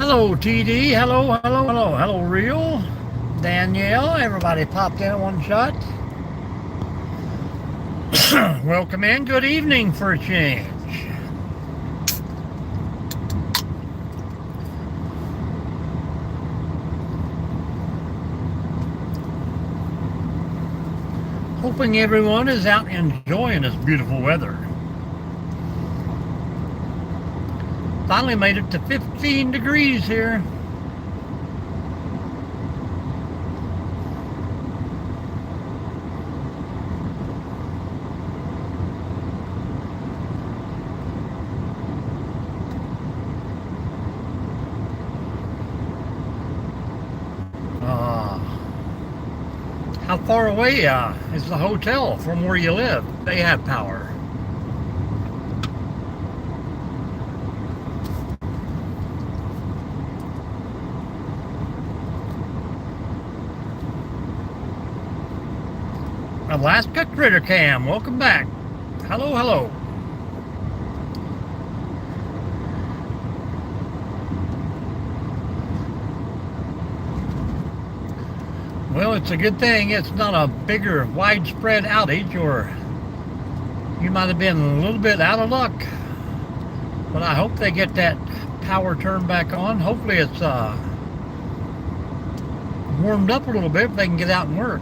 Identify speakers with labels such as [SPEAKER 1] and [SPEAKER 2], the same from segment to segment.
[SPEAKER 1] Hello, TD. Hello, Real. Danielle. Everybody popped in one shot. Welcome in. Good evening for a change. Hoping everyone is out enjoying this beautiful weather. Finally made it to 15 degrees here. How far away is the hotel from where you live? They have power. Alaska Critter Cam, welcome back. Hello. Well, it's a good thing it's not a bigger, widespread outage, or you might have been a little bit out of luck. But I hope they get that power turned back on. Hopefully it's warmed up a little bit if they can get out and work.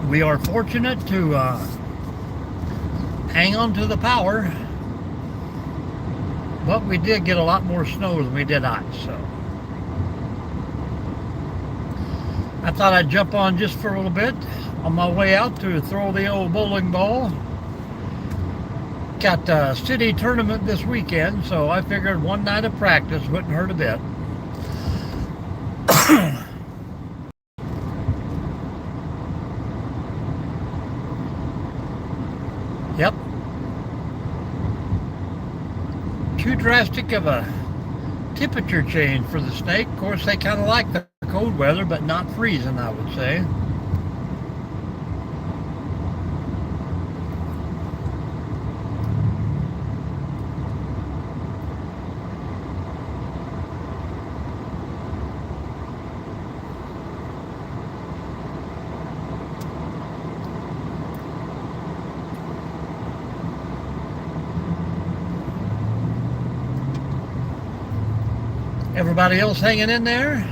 [SPEAKER 1] We are fortunate to hang on to the power, but we did get a lot more snow than we did ice, so I thought I'd jump on just for a little bit on my way out to throw the old bowling ball. Got a city tournament this weekend, so I figured one night of practice wouldn't hurt a bit. Yep. Too drastic of a temperature change for the snake. Of course, they kind of like the cold weather, but not freezing, I would say. Everybody else hanging in there?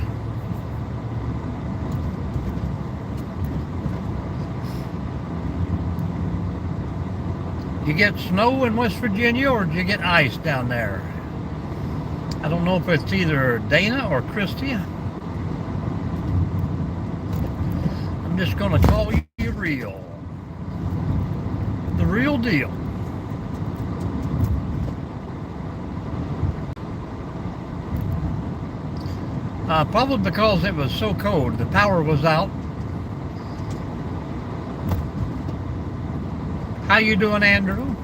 [SPEAKER 1] You get snow in West Virginia, or do you get ice down there? I don't know if it's either Dana or Christy. I'm just going to call you Real. The real deal. Probably because it was so cold. The power was out. How you doing, Andrew?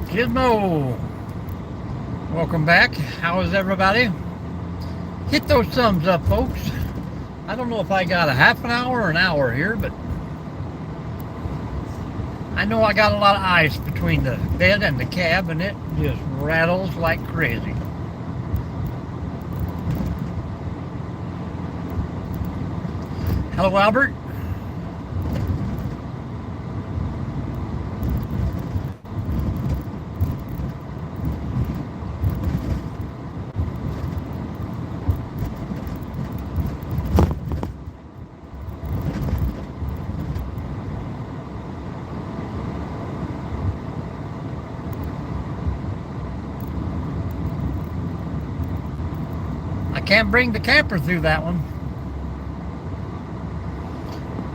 [SPEAKER 1] Gizmo, welcome back. How is everybody? Hit those thumbs up, folks. I don't know if I got a half an hour or an hour here, but I know I got a lot of ice between the bed and the cab, and it just rattles like crazy. Hello, Albert. Can't bring the camper through that one.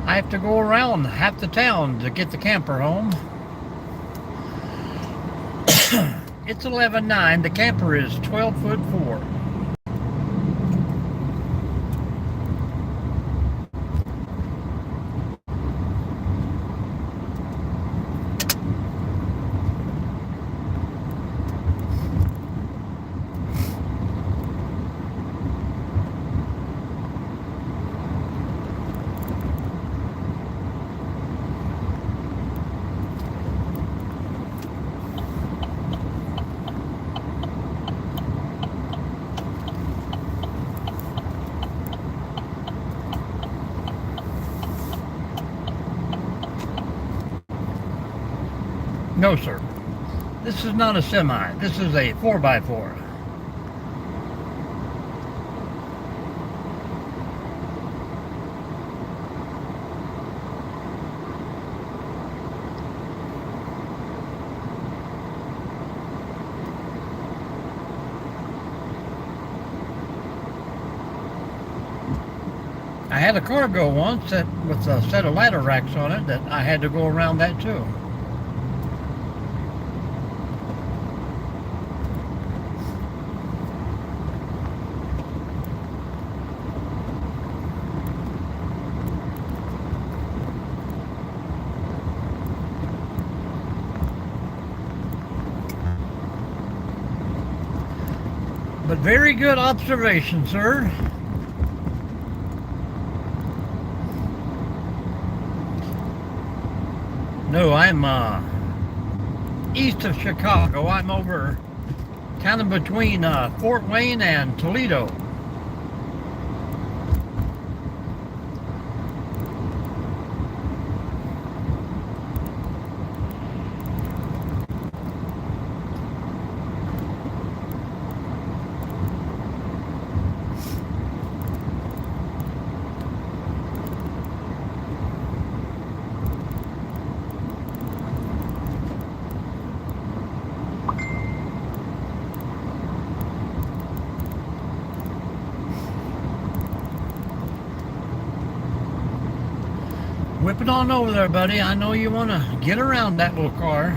[SPEAKER 1] I have to go around half the town to get the camper home. It's 11.9. The camper is 12'4". No, sir. This is not a semi. This is a 4x4. I had a cargo once that with a set of ladder racks on it that I had to go around that too. But very good observation, sir. No, I'm east of Chicago. I'm over kind of between Fort Wayne and Toledo. Whip it on over there, buddy. I know you want to get around that little car.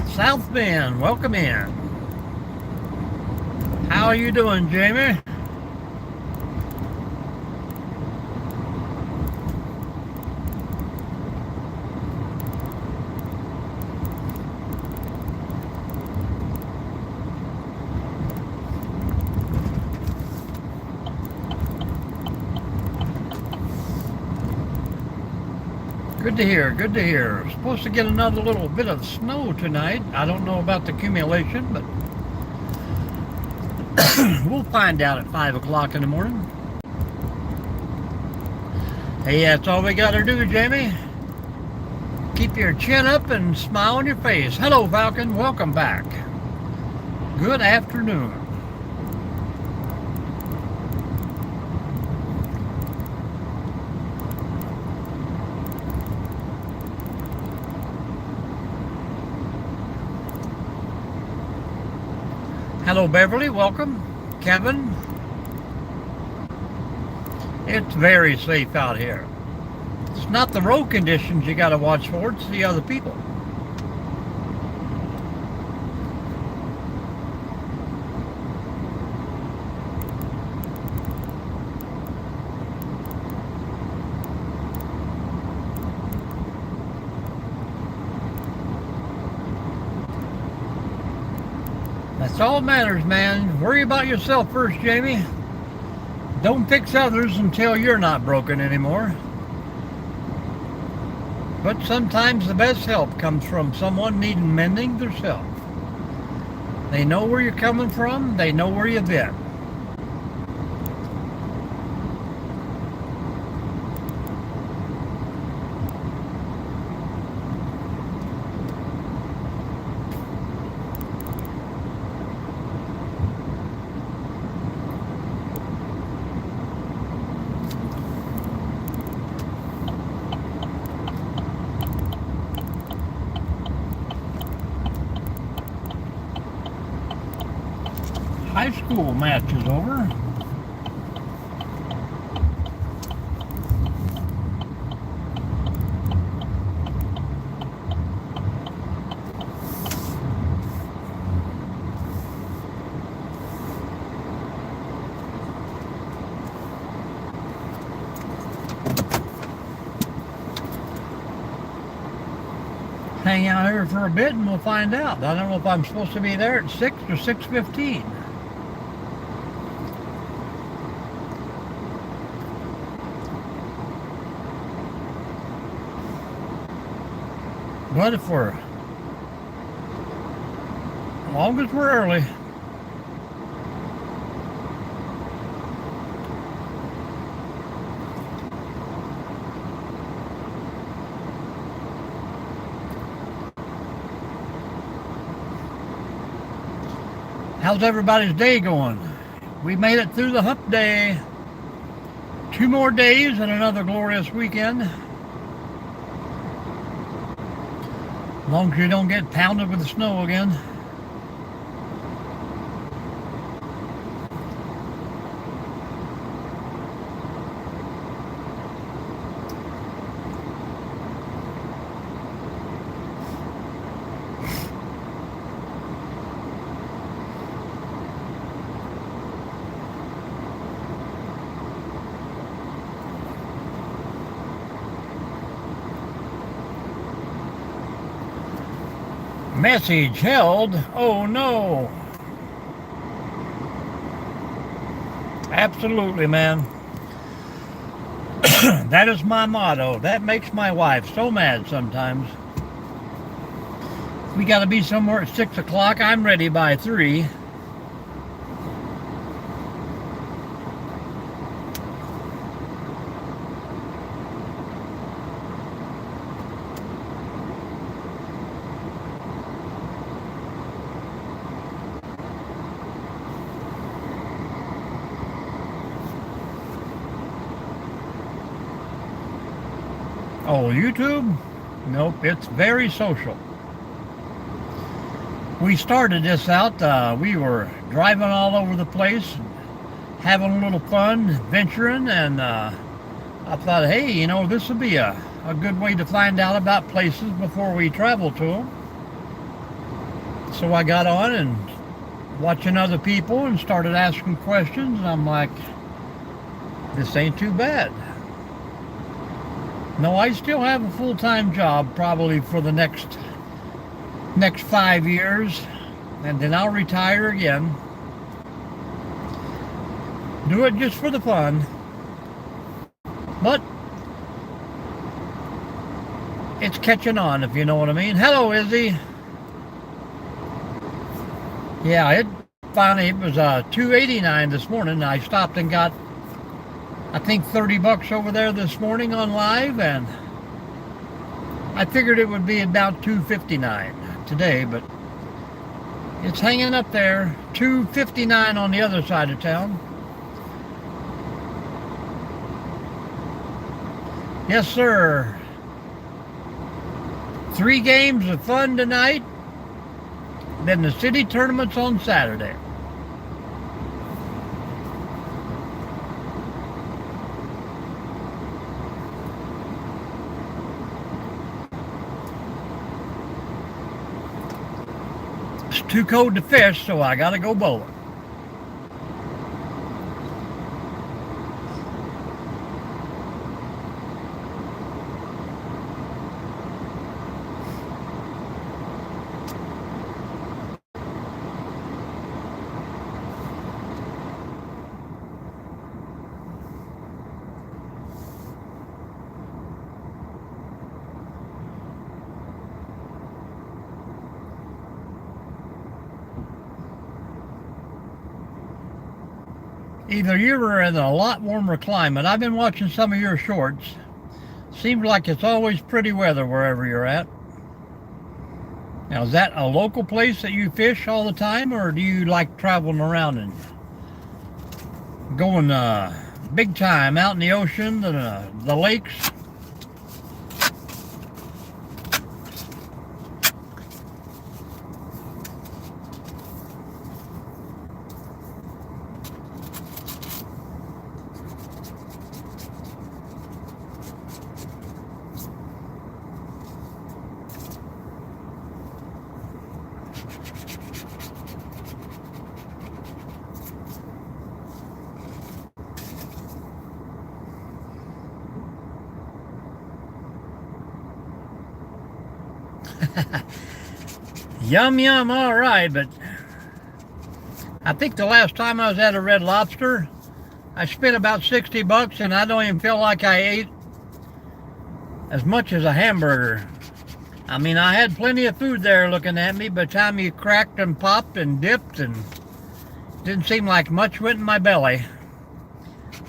[SPEAKER 1] South Bend, welcome in. How are you doing, Jamie? Good to hear, good to hear. Supposed to get another little bit of snow tonight. I don't know about the accumulation, but we'll find out at 5 o'clock in the morning. Hey, that's all we got to do, Jamie. Keep your chin up and smile on your face. Hello, Falcon. Welcome back. Good afternoon. Hello, Beverly. Welcome. Kevin. It's very safe out here. It's not the road conditions you got to watch for, it's the other people. That's all that matters, man. Worry about yourself first, Jamie. Don't fix others until you're not broken anymore. But sometimes the best help comes from someone needing mending themselves. They know where you're coming from. They know where you've been. High school match is over. Hang out here for a bit and we'll find out. I don't know if I'm supposed to be there at 6 or 6:15. But if we're, as long as we're early. How's everybody's day going? We made it through the hump day. 2 more days and another glorious weekend. As long as you don't get pounded with the snow again. Message held. Oh no. Absolutely, man. That is my motto. That makes my wife so mad sometimes. We got to be somewhere at 6 o'clock. I'm ready by 3. Oh, YouTube? Nope, it's very social. We started this out, we were driving all over the place, having a little fun, venturing, and I thought, hey, you know, this would be a good way to find out about places before we travel to them. So I got on and watching other people and started asking questions, and I'm like, this ain't too bad. No, I still have a full-time job probably for the next 5 years, and then I'll retire again. Do it just for the fun. But it's catching on, if you know what I mean. Hello, Izzy. Yeah, it was $2.89 this morning. I stopped and got, I think, $30 over there this morning on live, and I figured it would be about $2.59 today, but it's hanging up there. $2.59 on the other side of town. Yes, sir. 3 games of fun tonight, then the city tournament's on Saturday. It's too cold to fish, so I gotta go bowling. Either you're in a lot warmer climate. I've been watching some of your shorts. Seems like it's always pretty weather wherever you're at. Now, is that a local place that you fish all the time, or do you like traveling around and going big time out in the ocean, the lakes? Yum, yum, all right, but I think the last time I was at a Red Lobster, I spent about $60, and I don't even feel like I ate as much as a hamburger. I mean, I had plenty of food there looking at me by the time you cracked and popped and dipped, and didn't seem like much went in my belly.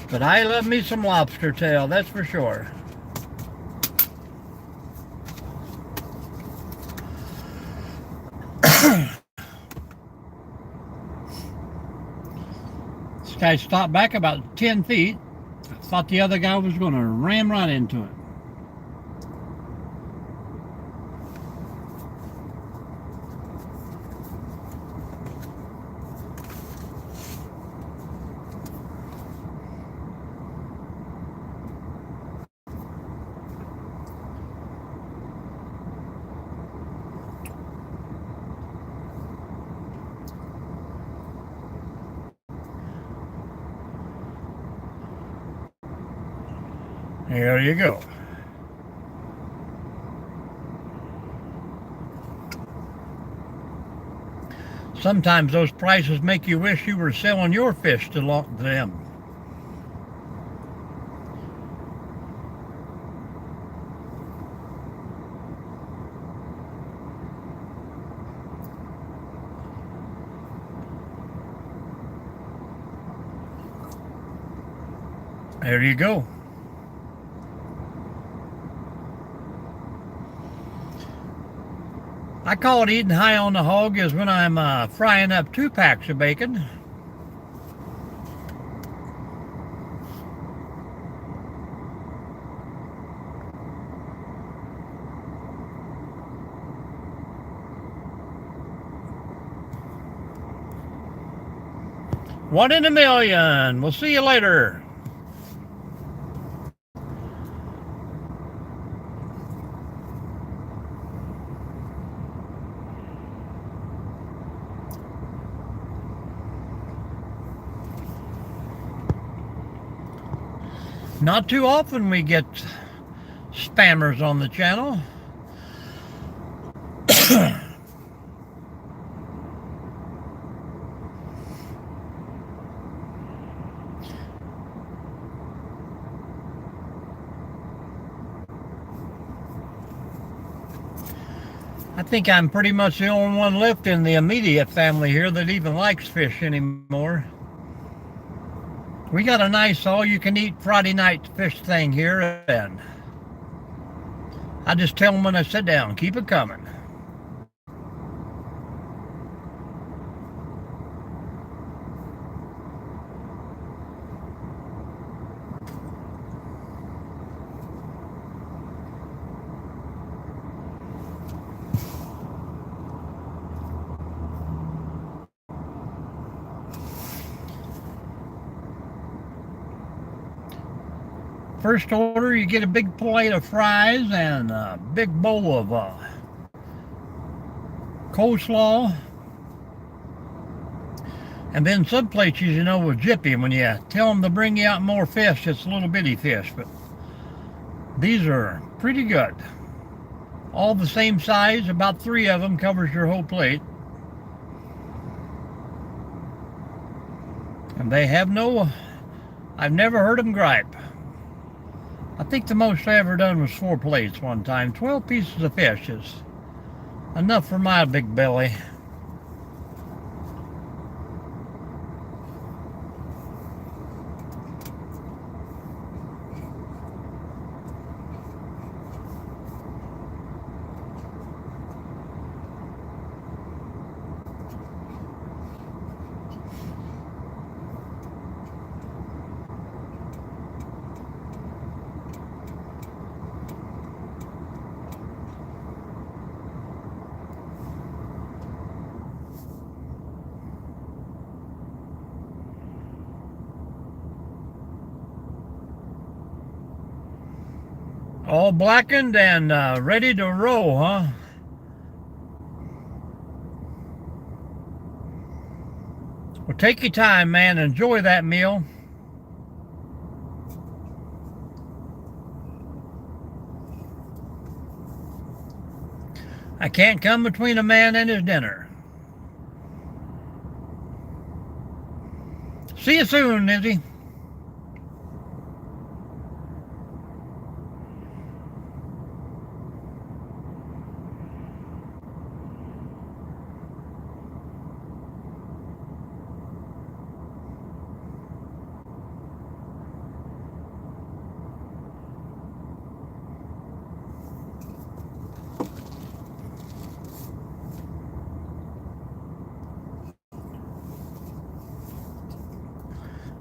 [SPEAKER 1] But I love me some lobster tail, that's for sure. guy stopped back about 10 feet. I thought the other guy was going to ram right into it. There you go. Sometimes those prices make you wish you were selling your fish to them. There you go. I call it eating high on the hog is when I'm frying up 2 packs of bacon. One in a million. We'll see you later. Not too often we get spammers on the channel. I think I'm pretty much the only one left in the immediate family here that even likes fish anymore. We got a nice all-you-can-eat Friday night fish thing here, and I just tell them when I sit down, keep it coming. First order, you get a big plate of fries and a big bowl of coleslaw. And then some places, you know, will jip you when you tell them to bring you out more fish. It's little bitty fish, but these are pretty good. All the same size, about 3 of them covers your whole plate. And they have I've never heard them gripe. I think the most I ever done was 4 plates one time. 12 pieces of fish is enough for my big belly. All blackened and ready to roll, huh? Well, take your time, man. Enjoy that meal. I can't come between a man and his dinner. See you soon, Izzy.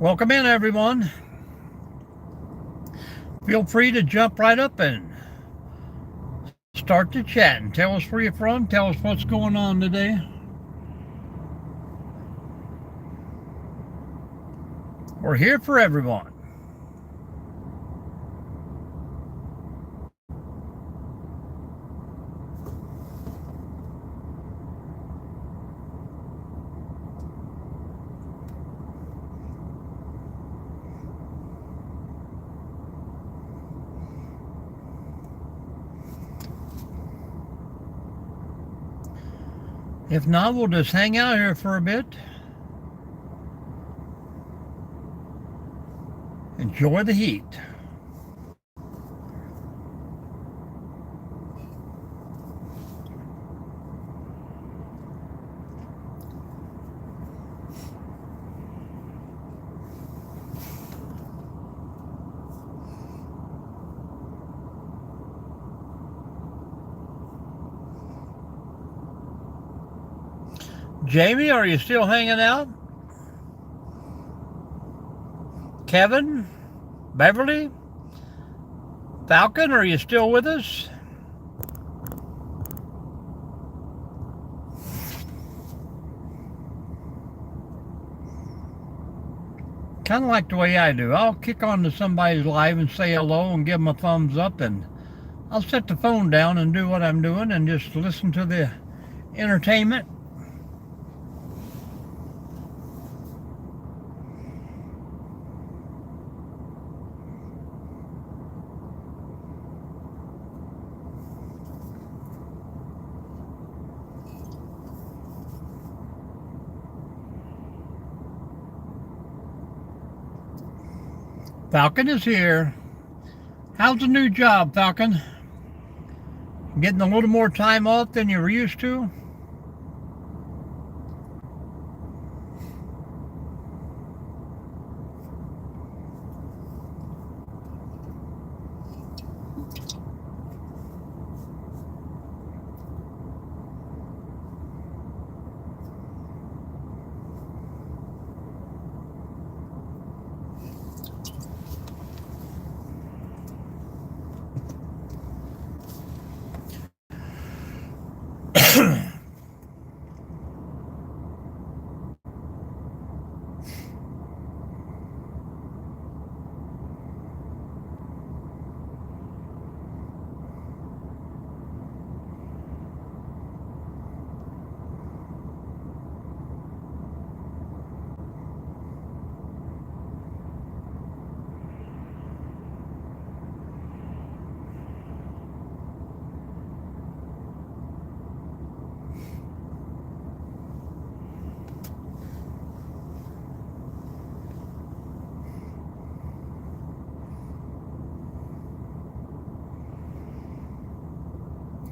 [SPEAKER 1] Welcome in, everyone. Feel free to jump right up and start the chat and tell us where you're from. Tell us what's going on today. We're here for everyone. If not, we'll just hang out here for a bit. Enjoy the heat. Jamie, are you still hanging out? Kevin? Beverly? Falcon, are you still with us? Kind of like the way I do. I'll kick on to somebody's live and say hello and give them a thumbs up, and I'll set the phone down and do what I'm doing and just listen to the entertainment. Falcon is here. How's the new job, Falcon? Getting a little more time off than you were used to?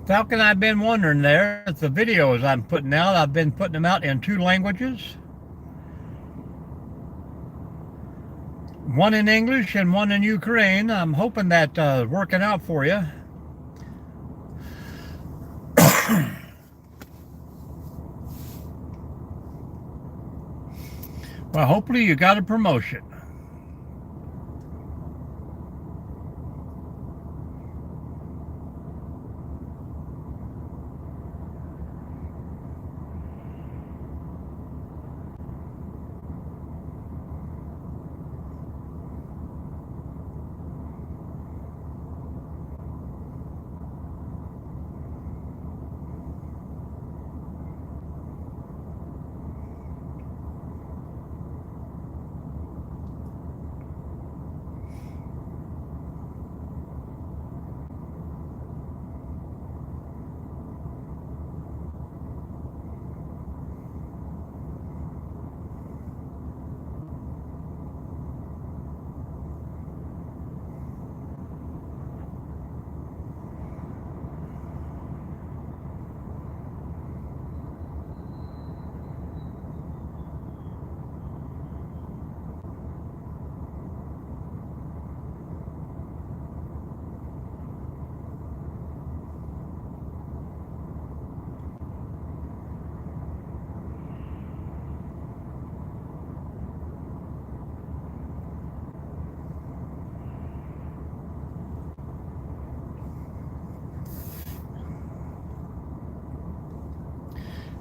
[SPEAKER 1] Falcon, I've been wondering there, the videos I'm putting out, I've been putting them out in 2 languages. One in English and one in Ukraine. I'm hoping that's working out for you. Well, hopefully you got a promotion.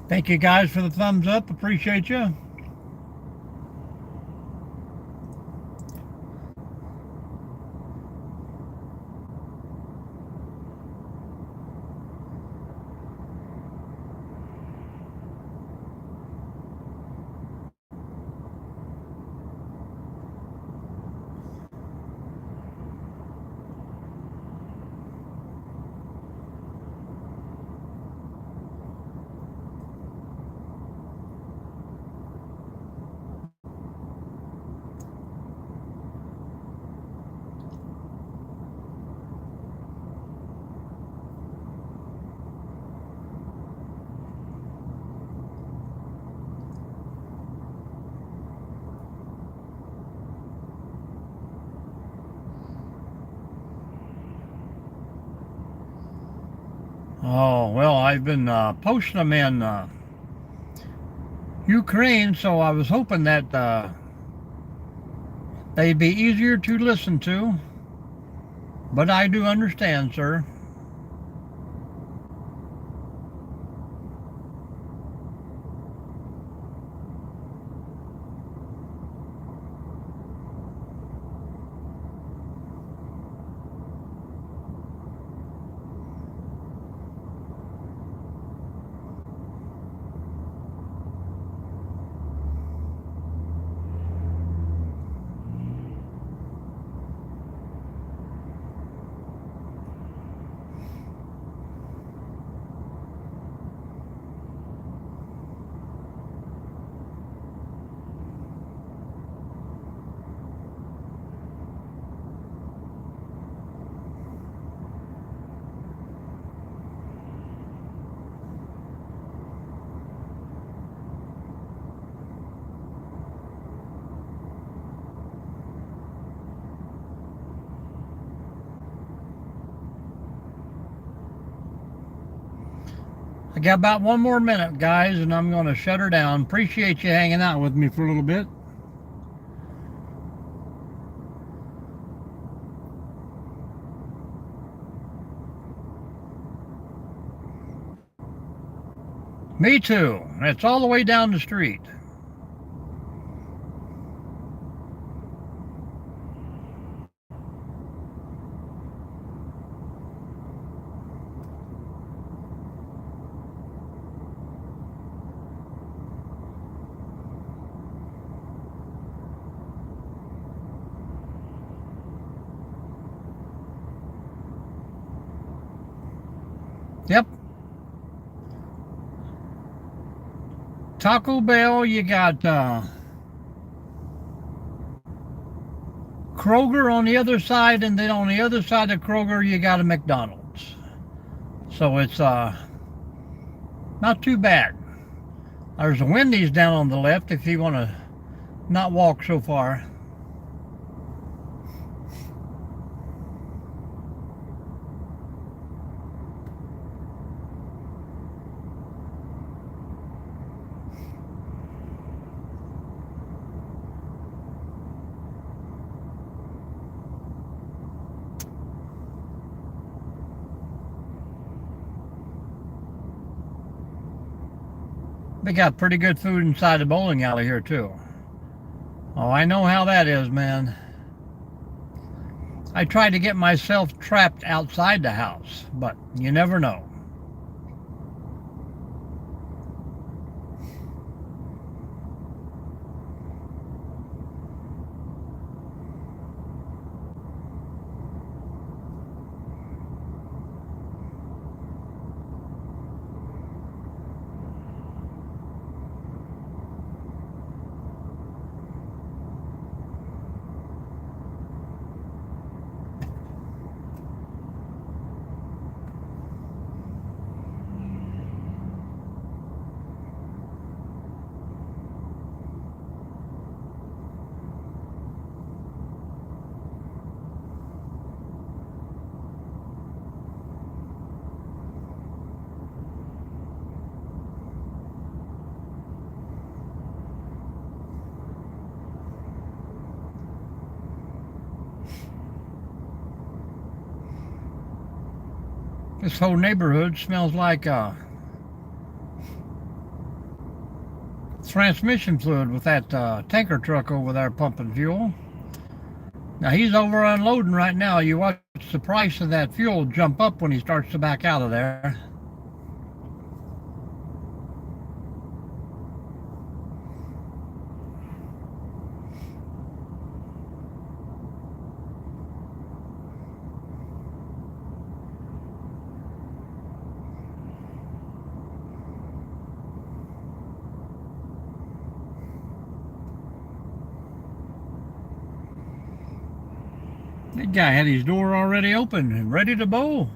[SPEAKER 1] Thank you guys for the thumbs up. Appreciate you. Oh, well, I've been posting them in Ukraine, so I was hoping that they'd be easier to listen to. But I do understand, sir. I got about one more minute, guys, and I'm going to shut her down. Appreciate you hanging out with me for a little bit. Me too. It's all the way down the street. Yep. Taco Bell, you got Kroger on the other side, and then on the other side of Kroger, you got a McDonald's. So it's not too bad. There's a Wendy's down on the left if you want to not walk so far. They got pretty good food inside the bowling alley here too. Oh, I know how that is, man. I tried to get myself trapped outside the house, but you never know. This whole neighborhood smells like transmission fluid with that tanker truck over there pumping fuel. Now he's over unloading right now. You watch the price of that fuel jump up when he starts to back out of there. That guy had his door already open and ready to bowl.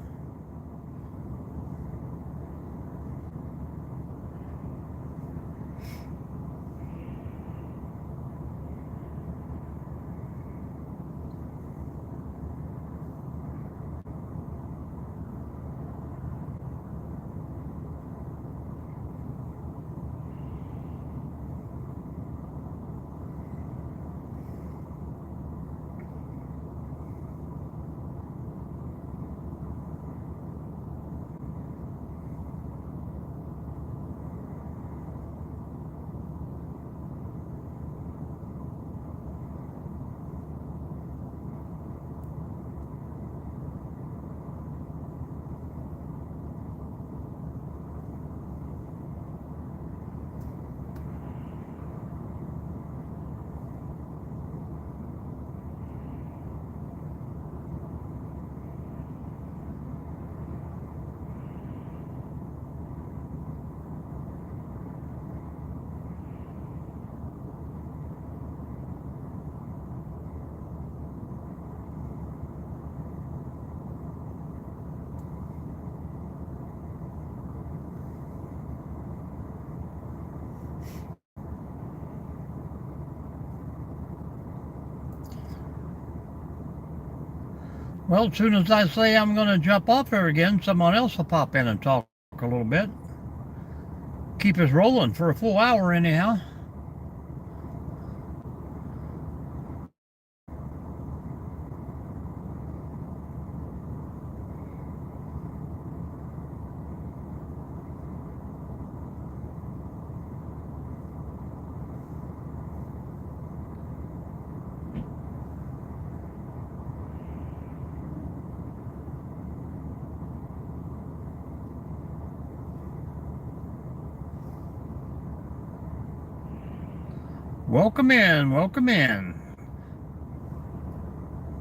[SPEAKER 1] Well, as soon as I say I'm going to jump off here again, someone else will pop in and talk a little bit. Keep us rolling for a full hour anyhow. Welcome in, welcome in.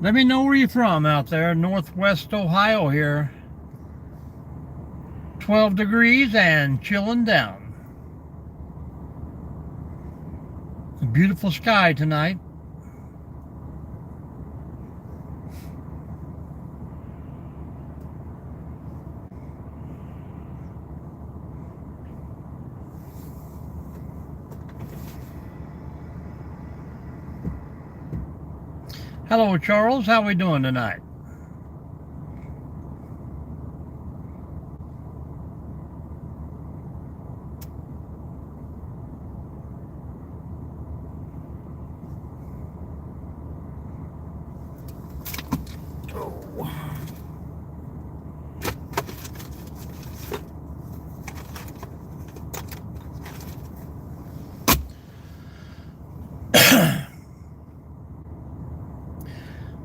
[SPEAKER 1] Let me know where you're from out there, Northwest Ohio here. 12 degrees and chilling down. A beautiful sky tonight. Hello, Charles. How we doing tonight?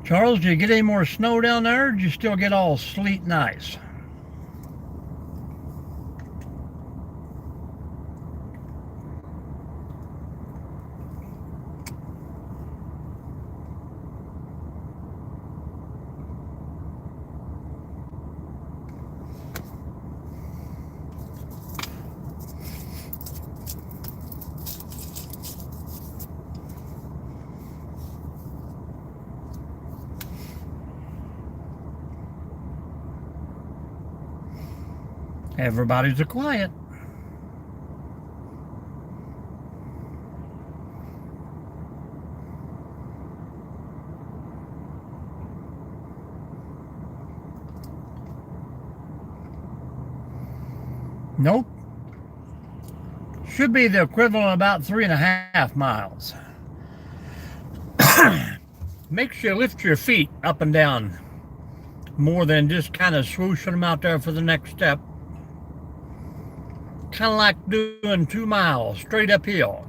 [SPEAKER 1] Charles, did you get any more snow down there, or did you still get all sleet and ice? Everybody's quiet. Nope. Should be the equivalent of about 3.5 miles. Make sure you lift your feet up and down more than just kind of swooshing them out there for the next step. kind of like doing 2 miles straight uphill.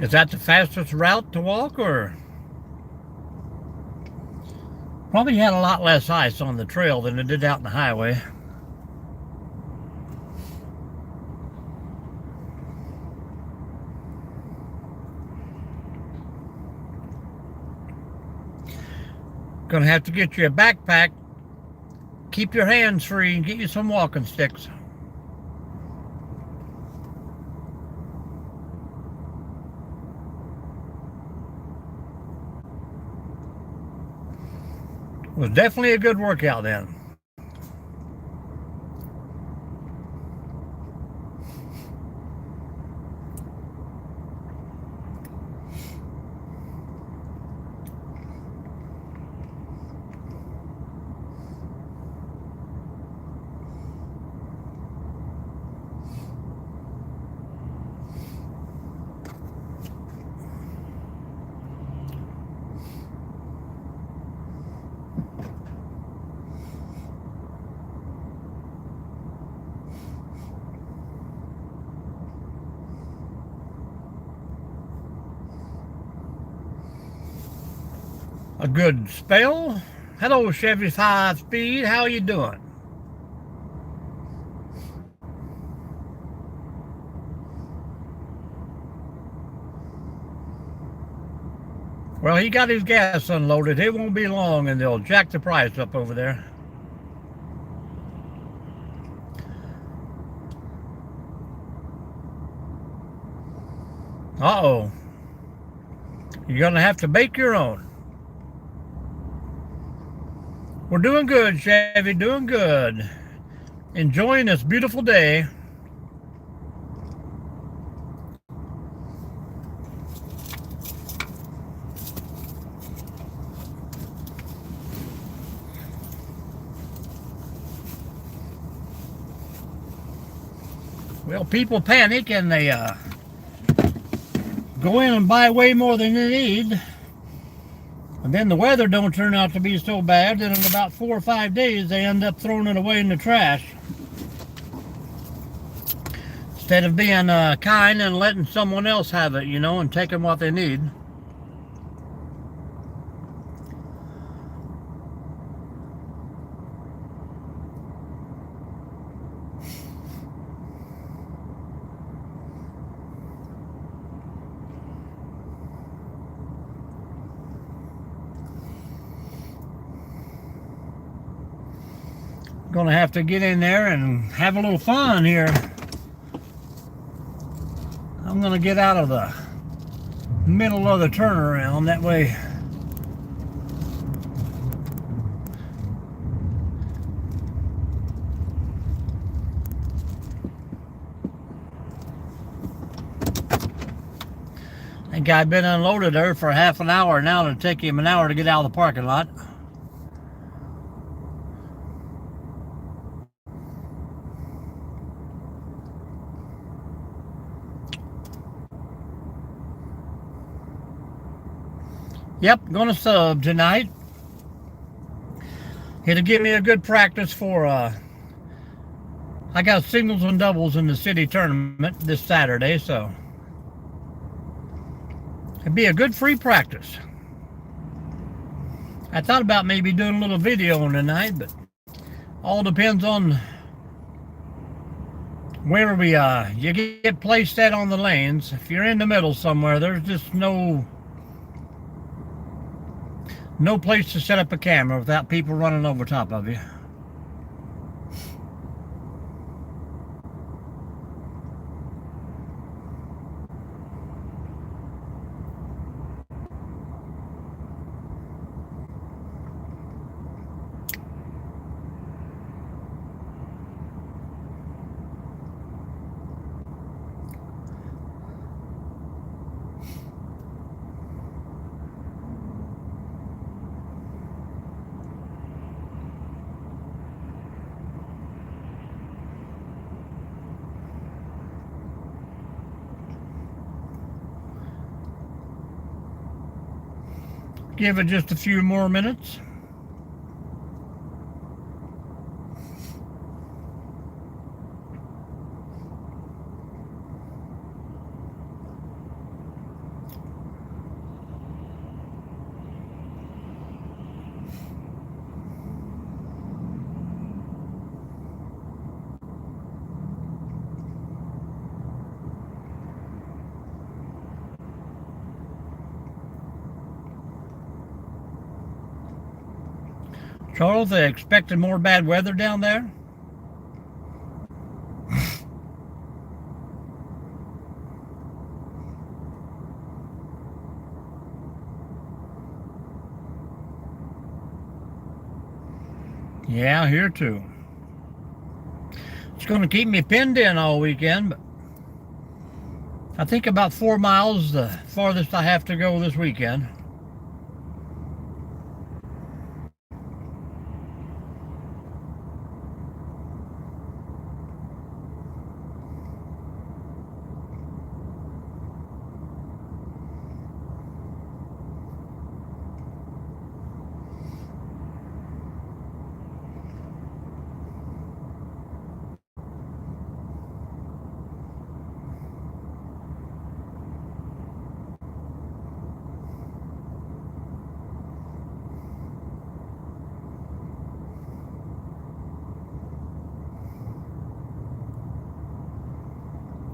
[SPEAKER 1] Is that the fastest route to walk, or? Probably had a lot less ice on the trail than it did out in the highway. Gonna have to get you a backpack, keep your hands free, and get you some walking sticks. It was definitely a good workout then. A good spell. Hello, Chevy 5-speed. How you doing? Well, he got his gas unloaded. It won't be long and they'll jack the price up over there. Uh-oh. You're going to have to bake your own. We're doing good, Chevy, doing good. Enjoying this beautiful day. Well, people panic and they go in and buy way more than they need. And then the weather don't turn out to be so bad that in about 4 or 5 days they end up throwing it away in the trash. Instead of being kind and letting someone else have it, you know, and taking what they need. Gonna have to get in there and have a little fun here. I'm gonna get out of the middle of the turnaround, that way I think I've been unloaded there for half an hour now. It'll take him an hour to get out of the parking lot. Yep, gonna sub tonight. It'll give me a good practice for I got singles and doubles in the city tournament this Saturday, so it'd be a good free practice. I thought about maybe doing a little video on tonight, but all depends on where we you get placed at on the lanes. If you're in the middle somewhere, there's just no place to set up a camera without people running over top of you. Give it just a few more minutes. Charles, they expected more bad weather down there? Yeah, here too. It's going to keep me pinned in all weekend, but I think about 4 miles, the farthest I have to go this weekend.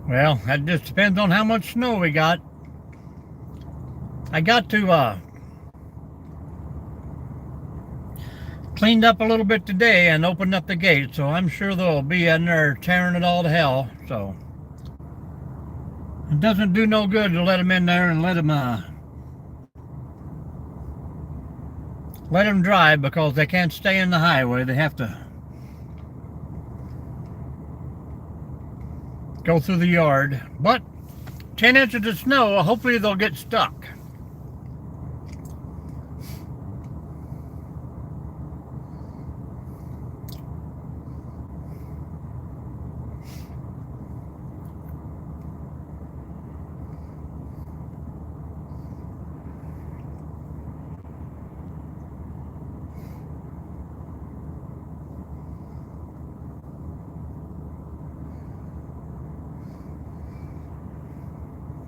[SPEAKER 1] Well, that just depends on how much snow we got. I got to cleaned up a little bit today and opened up the gate, so I'm sure they'll be in there tearing it all to hell. So it doesn't do no good to let them in there and let them drive, because they can't stay in the highway. They have to go through the yard. But 10 inches of snow, hopefully they'll get stuck.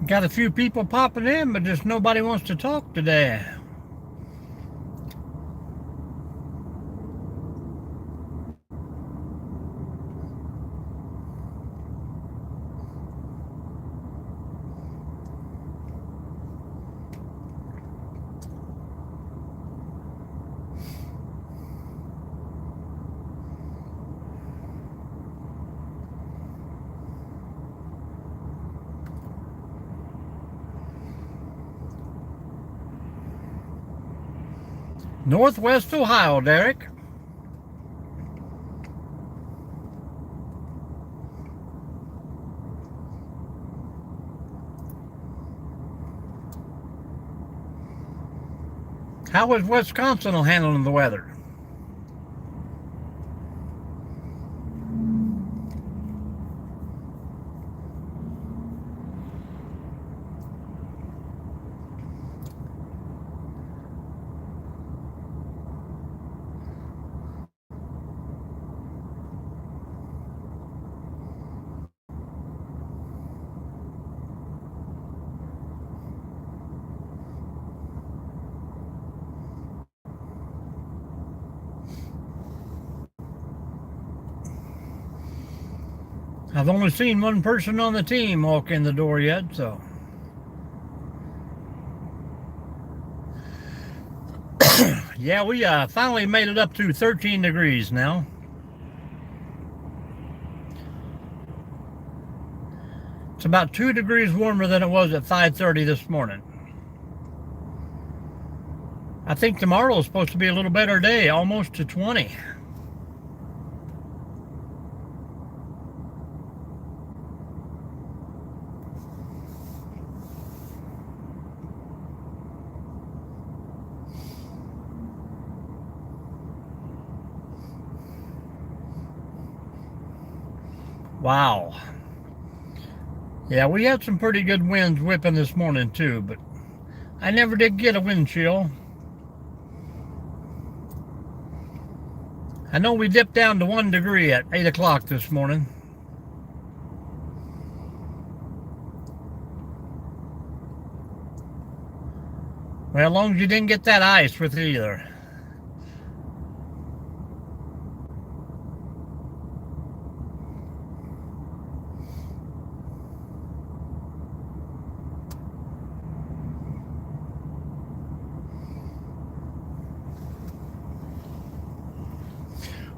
[SPEAKER 1] Got a few people popping in, but just nobody wants to talk today. Northwest Ohio, Derek. How is Wisconsin handling the weather? I've only seen one person on the team walk in the door yet, so. Yeah, we finally made it up to 13 degrees now. It's about 2 degrees warmer than it was at 5:30 this morning. I think tomorrow is supposed to be a little better day, almost to 20. Wow. Yeah, we had some pretty good winds whipping this morning too, but I never did get a wind chill. I know we dipped down to 1 degree at 8 o'clock this morning. Well, as long as you didn't get that ice with it either.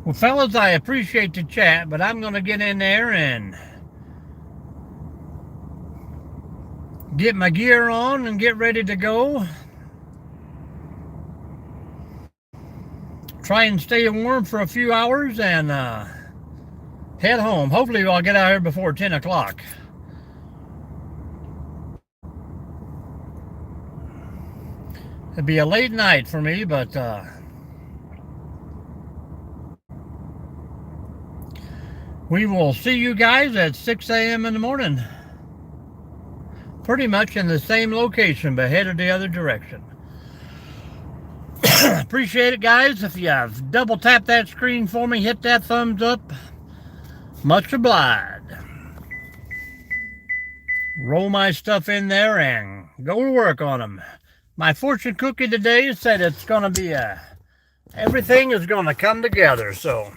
[SPEAKER 1] Well, fellas, I appreciate the chat, but I'm going to get in there and get my gear on and get ready to go. Try and stay warm for a few hours and head home. Hopefully I'll get out here before 10 o'clock. It'll be a late night for me, but we will see you guys at 6 a.m. in the morning. Pretty much in the same location, but headed the other direction. Appreciate it, guys. If you have double tap that screen for me, hit that thumbs up. Much obliged. Roll my stuff in there and go to work on them. My fortune cookie today said it's going to be everything is going to come together, so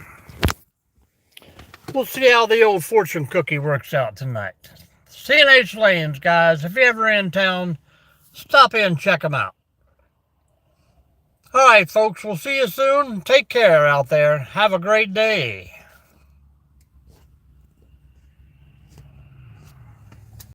[SPEAKER 1] we'll see how the old fortune cookie works out tonight. C&H Lanes, guys. If you're ever in town, stop in and check them out. All right, folks. We'll see you soon. Take care out there. Have a great day.